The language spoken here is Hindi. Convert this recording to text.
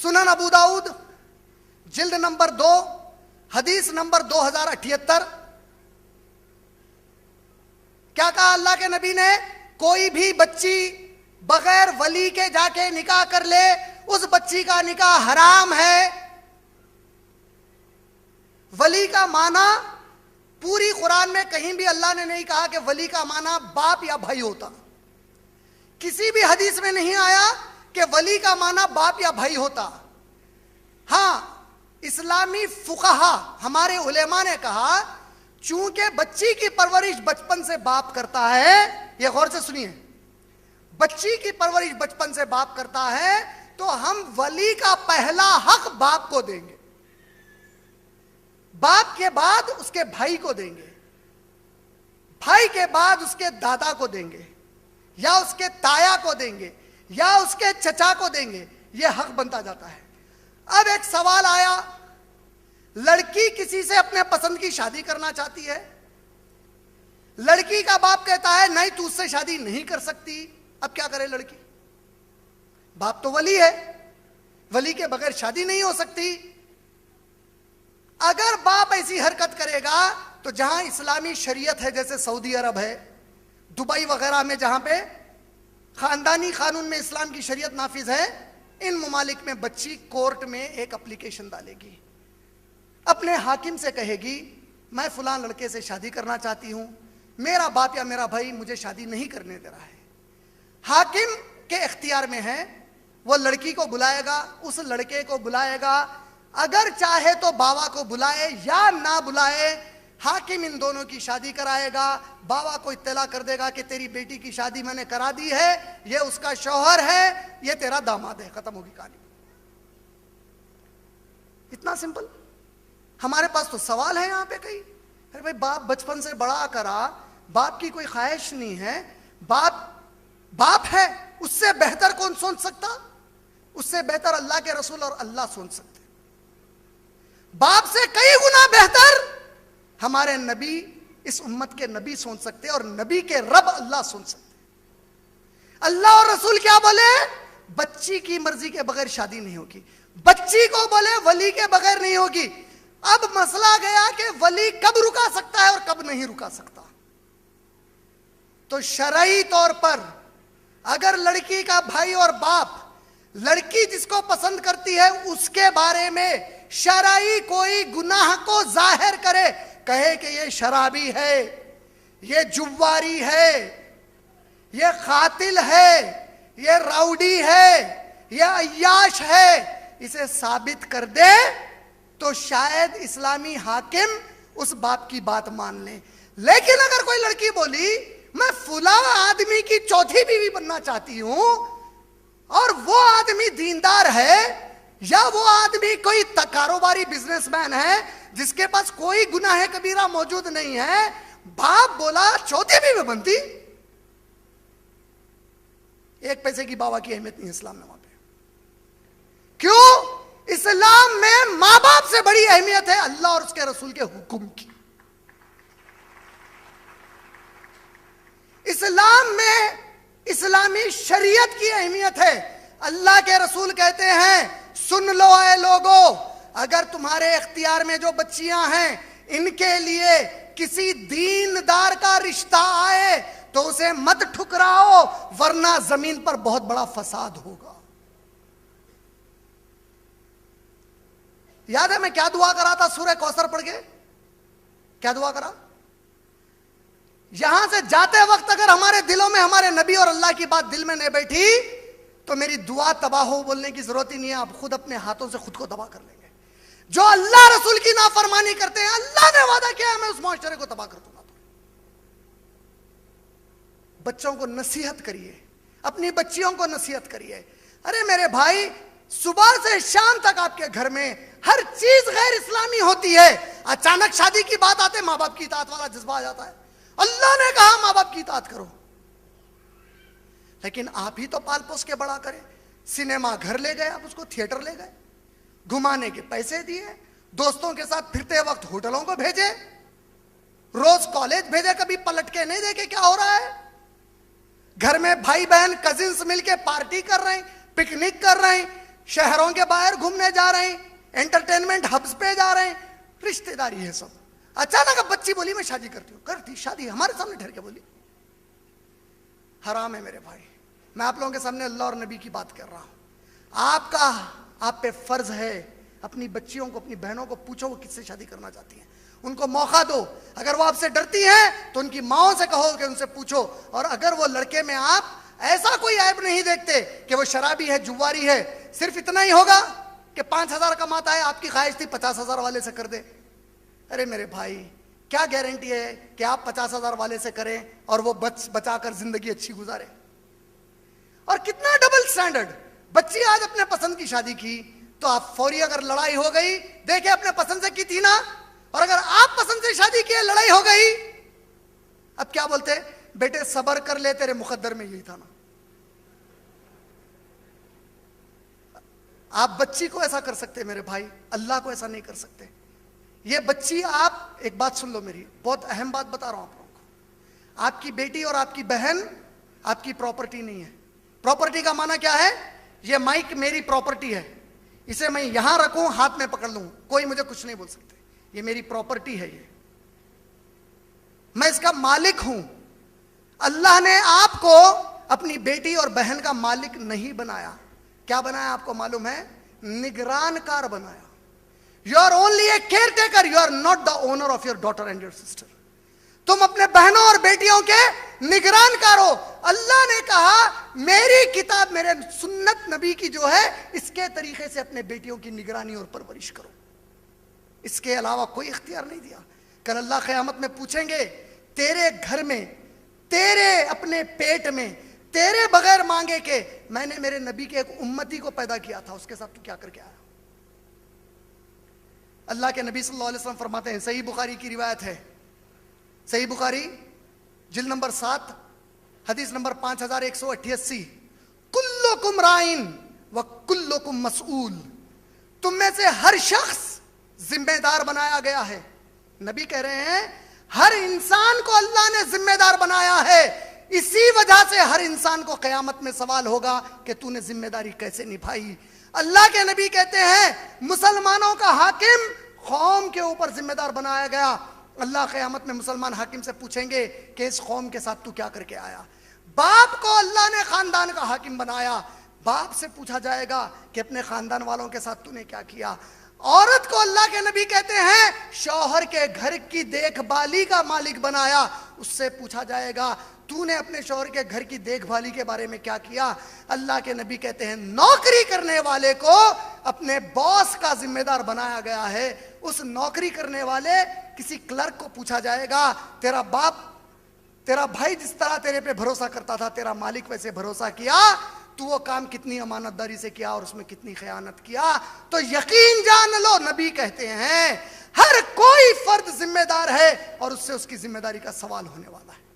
सुनन अबू दाऊद जिल्द नंबर 2 हदीस नंबर 2078। क्या कहा अल्लाह के नबी ने? कोई भी बच्ची बगैर वली के जाके निकाह कर ले, उस बच्ची का निकाह हराम है। वली का माना पूरी कुरान में कहीं भी अल्लाह ने नहीं कहा कि वली का माना बाप या भाई होता। किसी भी हदीस में नहीं आया कि वली का माना बाप या भाई होता। हां, इस्लामी फुकहा हमारे उलेमा ने कहा चूंकि बच्ची की परवरिश बचपन से बाप करता है, यह गौर से सुनिए, बच्ची की परवरिश बचपन से बाप करता है, तो हम वली का पहला हक बाप को देंगे, बाप के बाद उसके भाई को देंगे, भाई के बाद उसके दादा को देंगे, या उसके ताया को देंगे, या उसके चचा को देंगे। यह हक बनता जाता है। अब एक सवाल आया, लड़की किसी से अपने पसंद की शादी करना चाहती है, लड़की का बाप कहता है नहीं तू उससे शादी नहीं कर सकती। अब क्या करे लड़की? बाप तो वली है, वली के बगैर शादी नहीं हो सकती। अगर बाप ऐसी हरकत करेगा तो जहां इस्लामी शरीयत है, जैसे सऊदी अरब है, दुबई वगैरह में जहां पे खानदानी कानून में इस्लाम की शरीयत नाफिज है, इन ममालिक में बच्ची कोर्ट में एक एप्लीकेशन डालेगी, अपने हाकिम से कहेगी मैं फलां लड़के से शादी करना चाहती हूं, मेरा बाप या मेरा भाई मुझे शादी नहीं करने दे रहा है। हाकिम के इख्तियार में है, वो लड़की को बुलाएगा, उस लड़के को बुलाएगा, अगर चाहे तो बाबा को बुलाए या ना बुलाए, हाकिम इन दोनों की शादी कराएगा। बाबा को इत्तला कर देगा कि तेरी बेटी की शादी मैंने करा दी है, ये उसका शौहर है, ये तेरा दामाद है, खत्म होगी कहानी। इतना सिंपल। हमारे पास तो सवाल है यहां पे कई, अरे भाई बाप बचपन से बड़ा करा, बाप की कोई ख्वाहिश नहीं है, बाप है, उससे बेहतर कौन सोच सकता? उससे बेहतर अल्लाह के रसूल और अल्लाह सोच सकते। बाप से कई गुना बेहतर हमारे नबी, इस उम्मत के नबी सोच सकते, और नबी के रब अल्लाह सोच सकते। अल्लाह और रसूल क्या बोले? बच्ची की मर्जी के बगैर शादी नहीं होगी, बच्ची को बोले वली के बगैर नहीं होगी। अब मसला गया कि वली कब रुका सकता है और कब नहीं रुका सकता। तो शरई तौर पर अगर लड़की का भाई और बाप लड़की जिसको पसंद करती है उसके बारे में शरई कोई गुनाह को जाहिर करे, कहे कि ये शराबी है, ये जुव्वारी है, ये कातिल है, ये राउडी है, ये अय्याश है, इसे साबित कर दे, तो शायद इस्लामी हाकिम उस बाप की बात मान ले। लेकिन अगर कोई लड़की बोली मैं फुला आदमी की चौथी बीवी बनना चाहती हूं, और वो आदमी दीनदार है, या वो आदमी कोई कारोबारी बिजनेसमैन है जिसके पास कोई गुनाह कबीरा मौजूद नहीं है, बाप बोला चौथी बीवी बनती, एक पैसे की बाबा की अहमियत नहीं इस्लाम में वहां पे। क्यों? इस्लाम में मां बाप से बड़ी अहमियत है अल्लाह और उसके रसूल के हुक्म की। इस्लाम में इस्लामी शरीयत की अहमियत है। अल्लाह के रसूल कहते हैं सुन लो ऐ लोगो, अगर तुम्हारे इख्तियार में जो बच्चियां हैं इनके लिए किसी दीनदार का रिश्ता आए तो उसे मत ठुकराओ, वरना जमीन पर बहुत बड़ा फसाद होगा। याद है मैं क्या दुआ करा था सूरह कौसर पढ़ के? क्या दुआ करा? यहां से जाते वक्त अगर हमारे दिलों में हमारे नबी और अल्लाह की बात दिल में नहीं बैठी तो मेरी दुआ तबाह हो बोलने की जरूरत ही नहीं है, आप खुद अपने हाथों से खुद को तबाह कर लेंगे। जो अल्लाह रसूल की नाफरमानी करते हैं, अल्लाह ने वादा किया है मैं उस मुआशरे को तबाह कर दूंगा। बच्चों को नसीहत करिए, अपनी बच्चियों को नसीहत करिए। अरे मेरे भाई, सुबह से शाम तक आपके घर में हर चीज गैर इस्लामी होती है, अचानक शादी की बात आते माँ बाप की इताअत वाला जज्बा आ जाता है। अल्लाह ने कहा माँ बाप की इताअत करो, लेकिन आप ही तो पाल पोस के बड़ा करें। सिनेमा घर ले गए, आप उसको थिएटर ले गए, घुमाने के पैसे दिए, दोस्तों के साथ फिरते वक्त होटलों को भेजे, रोज कॉलेज भेजे, कभी पलट के नहीं देखे क्या हो रहा है। घर में भाई बहन कजिन्स मिलके पार्टी कर रहे हैं, पिकनिक कर रहे हैं, शहरों के बाहर घूमने जा रहे हैं, एंटरटेनमेंट हब्स पे जा रहे हैं, रिश्तेदारी है सब। अचानक अब बच्ची बोली मैं शादी करती हूं, करती शादी हमारे सामने ठहर के बोली। हराम है मेरे भाई। मैं आप लोगों के सामने अल्लाह और नबी की बात कर रहा हूं। आप पे फर्ज है अपनी बच्चियों को, अपनी बहनों को पूछो वो किससे शादी करना चाहती हैं, उनको मौका दो। अगर वो आपसे डरती हैं तो उनकी माओ से कहो कि उनसे पूछो। और अगर वो लड़के में आप ऐसा कोई ऐब नहीं देखते कि वो शराबी है, जुआरी है, सिर्फ इतना ही होगा कि 5,000 कमाता है, आपकी ख्वाहिश थी 50,000 वाले से कर दे। अरे मेरे भाई, क्या गारंटी है कि आप 50,000 वाले से करें और वो बचाकर जिंदगी अच्छी गुजारे? और कितना डबल स्टैंडर्ड। बच्ची आज अपने पसंद की शादी की तो आप फौरी, अगर लड़ाई हो गई, देखे अपने पसंद से की थी ना, और अगर आप पसंद से शादी की, लड़ाई हो गई, अब क्या बोलते? बेटे सबर कर ले, तेरे मुकद्दर में यही था ना। आप बच्ची को ऐसा कर सकते मेरे भाई, अल्लाह को ऐसा नहीं कर सकते। ये बच्ची, आप एक बात सुन लो मेरी, बहुत अहम बात बता रहा हूं आप लोगों को। आपकी बेटी और आपकी बहन आपकी प्रॉपर्टी नहीं है। प्रॉपर्टी का माना क्या है? ये माइक मेरी प्रॉपर्टी है, इसे मैं यहां रखूं, हाथ में पकड़ लूं, कोई मुझे कुछ नहीं बोल सकते। ये मेरी प्रॉपर्टी है, ये मैं इसका मालिक हूं। अल्लाह ने आपको अपनी बेटी और बहन का मालिक नहीं बनाया। क्या बनाया आपको मालूम है? निगरानकार बनाया। You are only a caretaker, you are not the owner of your daughter and your sister. तुम अपने बहनों और बेटियों के निगरानकार हो। अल्लाह ने कहा मेरी किताब, मेरे सुन्नत नबी की जो है, इसके तरीके से अपने बेटियों की निगरानी और परवरिश करो। इसके अलावा कोई इख्तियार नहीं दिया। कल अल्लाह क़यामत में पूछेंगे, तेरे घर में, तेरे अपने पेट में, तेरे बगैर मांगे के मैंने मेरे नबी के एक उम्मती को पैदा किया था, उसके साथ तू क्या करके आया? अल्लाह के नबी सल्लल्लाहु अलैहि वसल्लम फरमाते हैं, सही बुखारी की रिवायत है, सही बुखारी जिल्द नंबर 7 हदीस नंबर 5188, कुल्लुकुम राइन व कुल्लुकुम मसऊल। तुम में से हर शख्स जिम्मेदार बनाया गया है। नबी कह रहे हैं हर इंसान को अल्लाह ने जिम्मेदार बनाया है। इसी वजह से हर इंसान को क़यामत में सवाल होगा कि तूने जिम्मेदारी कैसे निभाई। अल्लाह के नबी कहते हैं मुसलमानों का हाकिम कौम के ऊपर जिम्मेदार बनाया गया। अल्लाह क़यामत में मुसलमान हाकिम से पूछेंगे कि इस कौम के साथ तू क्या करके आया। बाप को अल्लाह ने खानदान का हाकिम बनाया, बाप से पूछा जाएगा कि अपने खानदान वालों के साथ तूने क्या किया। औरत को अल्लाह के नबी कहते हैं शौहर के घर की देखभाली का मालिक बनाया, उससे पूछा जाएगा तूने अपने शौहर के घर की देखभाली के बारे में क्या किया। अल्लाह के नबी कहते हैं नौकरी करने वाले को अपने बॉस का जिम्मेदार बनाया गया है। उस नौकरी करने वाले किसी क्लर्क को पूछा जाएगा तेरा बाप, तेरा भाई जिस तरह तेरे पे भरोसा करता था, तेरा मालिक वैसे भरोसा किया, तू वो काम कितनी अमानतदारी से किया और उसमें कितनी खयानत किया। तो यकीन जान लो, नबी कहते हैं हर कोई फर्द जिम्मेदार है और उससे उसकी जिम्मेदारी का सवाल होने वाला है।